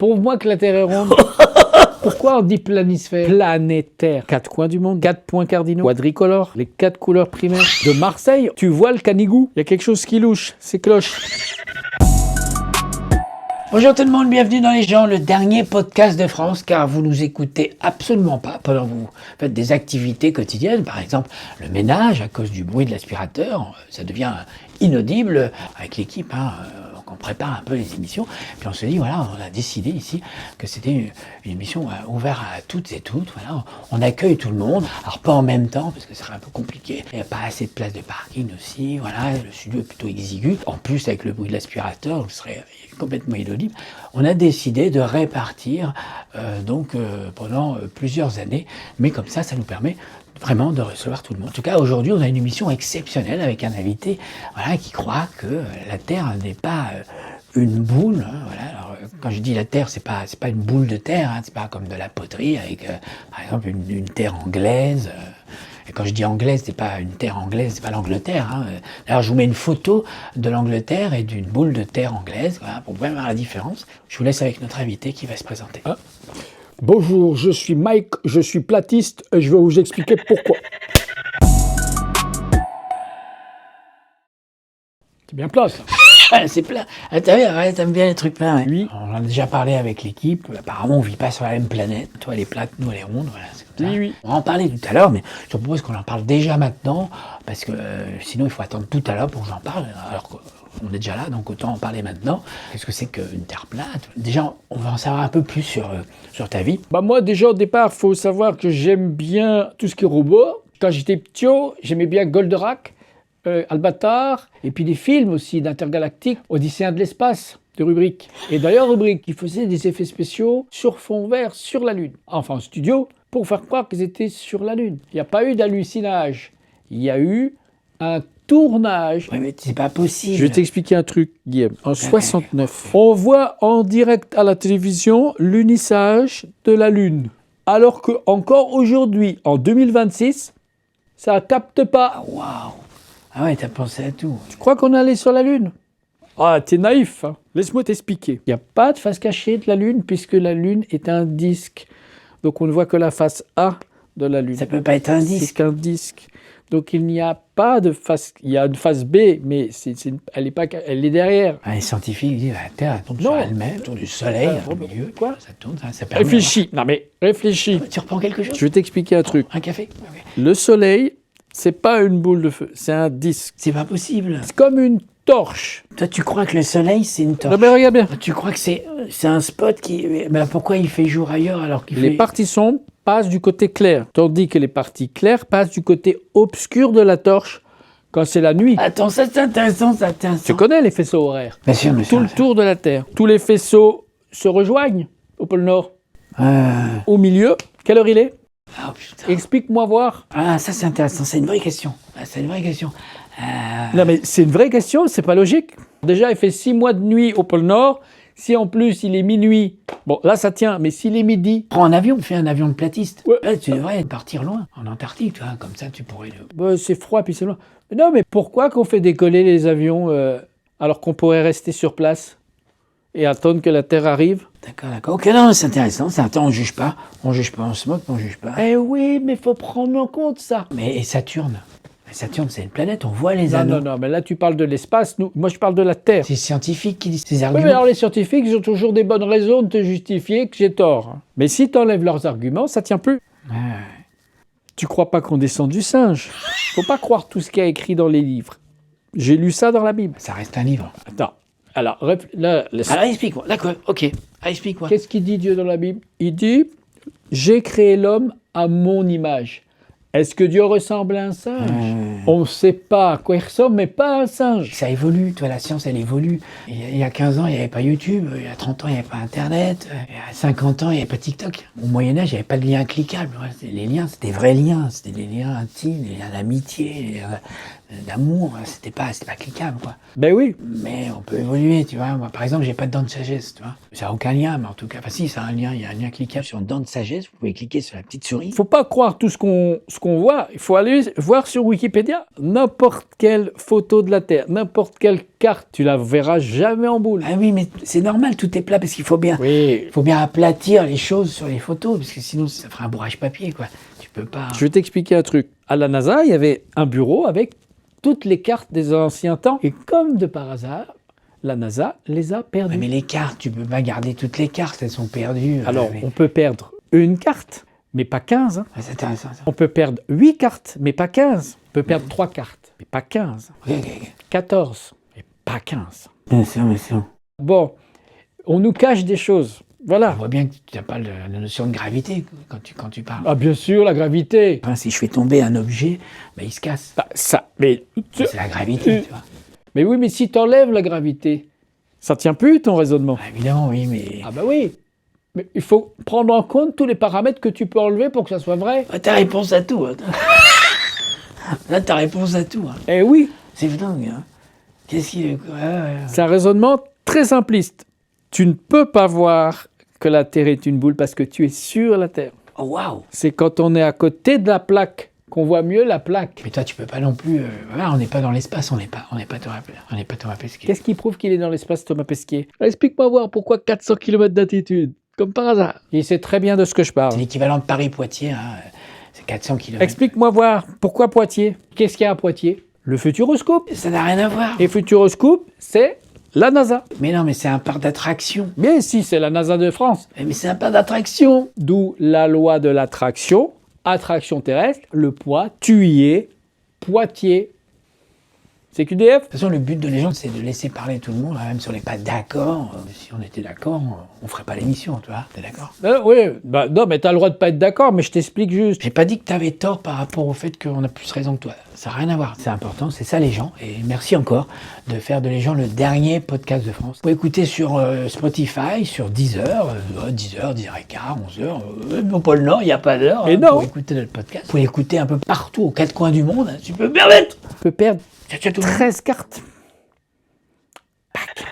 Prouve-moi que la Terre est ronde. Pourquoi on dit planisphère? Planétaire. 4 coins du monde, 4 points cardinaux, quadricolores, les 4 couleurs primaires. De Marseille, tu vois le Canigou? Il y a quelque chose qui louche, c'est cloche. Bonjour tout le monde, bienvenue dans Les gens, le dernier podcast de France, car vous nous écoutez absolument pas pendant que vous faites des activités quotidiennes, par exemple le ménage, à cause du bruit de l'aspirateur, ça devient inaudible avec l'équipe, on prépare un peu les émissions, puis on se dit, voilà, on a décidé ici que c'était une émission ouverte à toutes et toutes, voilà, on accueille tout le monde, alors pas en même temps, parce que ce serait un peu compliqué, il n'y a pas assez de place de parking aussi, voilà, le studio est plutôt exigu, en plus avec le bruit de l'aspirateur, ce serait complètement inaudible. On a décidé de répartir pendant plusieurs années, mais comme ça nous permet vraiment de recevoir tout le monde. En tout cas, aujourd'hui, on a une émission exceptionnelle avec un invité qui croit que la Terre n'est pas une boule. Alors, quand je dis la Terre, c'est pas une boule de terre, c'est pas comme de la poterie avec, par exemple, une terre anglaise. Et quand je dis anglaise, c'est pas une terre anglaise, c'est pas l'Angleterre. Alors je vous mets une photo de l'Angleterre et d'une boule de terre anglaise, pour bien voir la différence. Je vous laisse avec notre invité qui va se présenter. Bonjour, je suis Mike, je suis platiste et je vais vous expliquer pourquoi. C'est bien plat, ça. C'est plat. T'aimes bien les trucs plats. Oui. On en a déjà parlé avec l'équipe. Apparemment, on vit pas sur la même planète. Toi, elle est plate, nous, elle est ronde. Voilà, c'est comme ça. Oui. On va en parler tout à l'heure, mais je te propose qu'on en parle déjà maintenant, parce que sinon, il faut attendre tout à l'heure pour que j'en parle. Alors qu'on est déjà là, donc autant en parler maintenant. Qu'est-ce que c'est qu'une Terre plate? Déjà, on va en savoir un peu plus sur ta vie. Moi, déjà, au départ, il faut savoir que j'aime bien tout ce qui est robot. Quand j'étais petit, j'aimais bien Goldorak, Albatar, et puis des films aussi d'Intergalactique, Odyssée de l'espace, de Kubrick. Et d'ailleurs, Kubrick, il faisait des effets spéciaux sur fond vert, sur la Lune. Enfin, en studio, pour faire croire qu'ils étaient sur la Lune. Il n'y a pas eu d'hallucinage. Il y a eu un tournage. Oui, mais c'est pas possible. Je vais t'expliquer un truc, Guillaume. En 69, on voit en direct à la télévision l'unissage de la Lune. Alors que encore aujourd'hui, en 2026, ça capte pas. Ah, waouh! Ah ouais, t'as pensé à tout. Tu crois qu'on est allé sur la Lune? Ah, t'es naïf, hein. Laisse-moi t'expliquer. Il n'y a pas de face cachée de la Lune, puisque la Lune est un disque. Donc on ne voit que la face A de la Lune. Ça peut pas être un disque. C'est qu'un disque. Donc il n'y a pas de face... Il y a une face B, mais elle est derrière. Les scientifiques disent la Terre tourne sur elle-même, autour du Soleil, au milieu. Quoi? Ça tourne, ça permet... Réfléchis. Non mais réfléchis. Tu reprends quelque chose? Je vais t'expliquer un truc. Un café? Okay. Le Soleil, c'est pas une boule de feu, c'est un disque. C'est pas possible. C'est comme une torche. Toi, tu crois que le Soleil, c'est une torche? Non mais regarde bien. Tu crois que c'est un spot qui... Mais pourquoi il fait jour ailleurs alors qu'il fait... Les parties sombres passent du côté clair, tandis que les parties claires passent du côté obscur de la torche quand c'est la nuit. Attends, ça c'est intéressant, Tu connais les faisceaux horaires? Bien sûr, Tout le tour de la Terre. Tous les faisceaux se rejoignent au pôle Nord. Au milieu, quelle heure il est? Oh putain. Explique-moi voir. Ah, ça c'est intéressant, c'est une vraie question. C'est une vraie question. Non mais c'est une vraie question, c'est pas logique. Déjà, il fait 6 mois de nuit au pôle Nord. Si en plus il est minuit, bon là ça tient, mais s'il est midi... Prends un avion, fais un avion de platiste. Ouais. Là, tu devrais partir loin, en Antarctique, comme ça tu pourrais... c'est froid puis c'est loin. Non mais pourquoi qu'on fait décoller les avions alors qu'on pourrait rester sur place et attendre que la Terre arrive? D'accord. Ok, non, c'est intéressant. Attends, on juge pas, on se moque, on juge pas. Eh oui, mais faut prendre en compte ça. Mais et Saturne? Saturne, c'est une planète, on voit les anneaux. Non, mais là tu parles de l'espace, moi je parle de la Terre. C'est les scientifiques qui disent ces Oui, arguments. mais alors les scientifiques, ils ont toujours des bonnes raisons de te justifier que j'ai tort. Mais si tu enlèves leurs arguments, ça tient plus. Tu crois pas qu'on descend du singe? Faut pas croire tout ce qu'il y a écrit dans les livres. J'ai lu ça dans la Bible. Ça reste un livre. Attends, alors là... Alors explique-moi, d'accord, ok. Explique-moi. Qu'est-ce qu'il dit Dieu dans la Bible? Il dit, j'ai créé l'homme à mon image. Est-ce que Dieu ressemble à un singe? On ne sait pas à quoi il ressemble, mais pas à un singe. Ça évolue, toi, la science, elle évolue. Il y a 15 ans, il n'y avait pas YouTube. Il y a 30 ans, il n'y avait pas Internet. Il y a 50 ans, il n'y avait pas TikTok. Au Moyen-Âge, il n'y avait pas de liens cliquables. Les liens, c'était des vrais liens. C'était des liens intimes, des liens d'amitié, d'amour, c'était pas cliquable, quoi. Ben oui. Mais on peut évoluer, tu vois. Moi, par exemple, j'ai pas de dents de sagesse, tu vois. Ça n'a aucun lien, mais en tout cas, enfin si, ça a un lien, il y a un lien cliquable sur une dent de sagesse. Vous pouvez cliquer sur la petite souris. Il faut pas croire tout ce qu'on voit. Il faut aller voir sur Wikipédia n'importe quelle photo de la Terre, n'importe quelle carte, tu la verras jamais en boule. Ah oui, mais c'est normal, tout est plat parce qu'il faut bien, Oui. faut bien aplatir les choses sur les photos, parce que sinon ça ferait un bourrage papier, quoi. Tu peux pas. Je vais t'expliquer un truc. À la NASA, il y avait un bureau avec toutes les cartes des anciens temps. Et comme de par hasard, la NASA les a perdues. Ouais, mais les cartes, tu peux pas garder toutes les cartes, elles sont perdues. Alors, mais... on peut perdre une carte, mais pas 15. Hein. Ouais, c'est intéressant, ça. On peut perdre 8 cartes, mais pas 15. On peut perdre 3 cartes, mais pas 15. Ok, ok. 14, mais pas 15. Bien sûr. Bon, on nous cache des choses. Voilà. On voit bien que tu n'as pas la notion de gravité quand tu parles. Ah, bien sûr, la gravité. Enfin, si je fais tomber un objet, il se casse. Bah, ça, mais, C'est la gravité, tu vois. mais oui, mais si tu enlèves la gravité, ça tient plus ton raisonnement. Ah, évidemment, oui, mais... Ah bah oui. Mais il faut prendre en compte tous les paramètres que tu peux enlever pour que ça soit vrai. Ah, t'as réponse à tout. Hein. Là, t'as réponse à tout. Hein. Eh oui, C'est dingue. Hein. Qu'est-ce qu'il est... Ouais. c'est un raisonnement très simpliste. Tu ne peux pas voir que la Terre est une boule parce que tu es sur la Terre. Oh, waouh. C'est quand on est à côté de la plaque qu'on voit mieux la plaque. Mais toi, tu peux pas non plus... Voilà, on n'est pas dans l'espace, on n'est pas Thomas Pesquet. Qu'est-ce qui prouve qu'il est dans l'espace, Thomas Pesquet? Explique-moi voir pourquoi 400 km d'altitude, comme par hasard. Il sait très bien de ce que je parle. C'est l'équivalent de Paris-Poitiers, hein. C'est 400 km. Explique-moi voir pourquoi Poitiers. Qu'est-ce qu'il y a à Poitiers? Le Futuroscope. Ça n'a rien à voir. Et Futuroscope, c'est la NASA. Mais non, mais c'est un parc d'attraction. Mais si, c'est la NASA de France. Mais c'est un parc d'attraction. D'où la loi de l'attraction, attraction terrestre, le poids, tu y es, Poitiers. C'est QDF? De toute façon, le but de légende, c'est de laisser parler tout le monde, hein, même si on n'est pas d'accord. Si on était d'accord, on ferait pas l'émission, tu vois. T'es d'accord? Oui, bah non, mais t'as le droit de pas être d'accord, mais je t'explique juste. J'ai pas dit que t'avais tort par rapport au fait qu'on a plus raison que toi. Ça n'a rien à voir. C'est important, c'est ça les gens. Et merci encore de faire de les gens le dernier podcast de France. Vous pouvez écouter sur Spotify, sur Deezer, 10h, 10h15, 11h. Au pôle Nord, il n'y a pas d'heure. Et non. Pour écouter notre podcast. Vous pouvez l'écouter un peu partout, aux quatre coins du monde. Tu peux me permettre. Tu peux perdre Tu as tout le monde. 13 cartes. Pac.